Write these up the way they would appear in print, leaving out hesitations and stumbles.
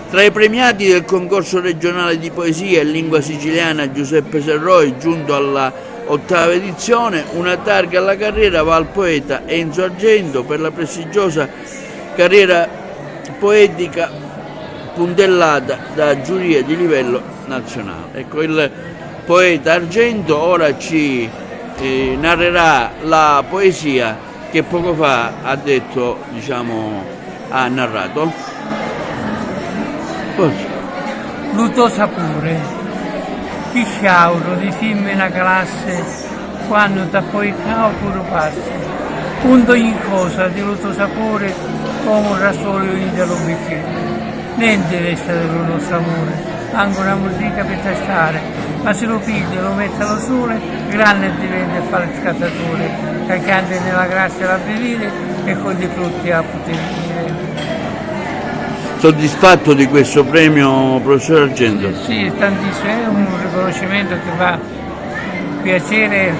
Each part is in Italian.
Tra i premiati del concorso regionale di poesia in lingua siciliana Giuseppe Serroi, giunto alla 8ª edizione, una targa alla carriera va al poeta Enzo Argento per la prestigiosa carriera poetica puntellata da giurie di livello nazionale. Ecco, il poeta Argento ora ci narrerà la poesia che poco fa ha narrato. Luto sapore, chi sciauro di fimme una classe, quando da poi cao pure passe, punto ogni cosa di luto sapore, come un rasoio in dello bicchiere. Niente resta del nostro amore, anche una mordica per tastare, ma se lo piglia lo mette allo sole, grande diventa e fa il scattatore, che canta nella grazia la bevire e con i frutti a poter vivere. Soddisfatto di questo premio, professor Argento? Sì, tantissimo, è un riconoscimento che fa piacere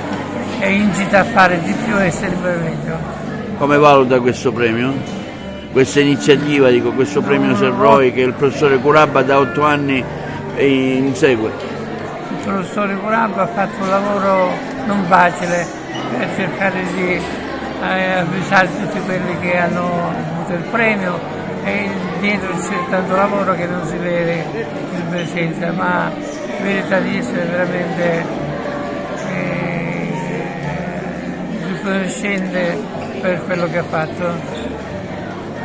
e incita a fare di più e sempre meglio. Come valuta questo premio? Questa iniziativa, questo premio Serroi che il professore Curabba da 8 anni insegue? Il professore Curabba ha fatto un lavoro non facile per cercare di avvisare tutti quelli che hanno avuto il premio, e dietro c'è tanto lavoro che non si vede in presenza, ma merita di essere veramente riconoscente per quello che ha fatto.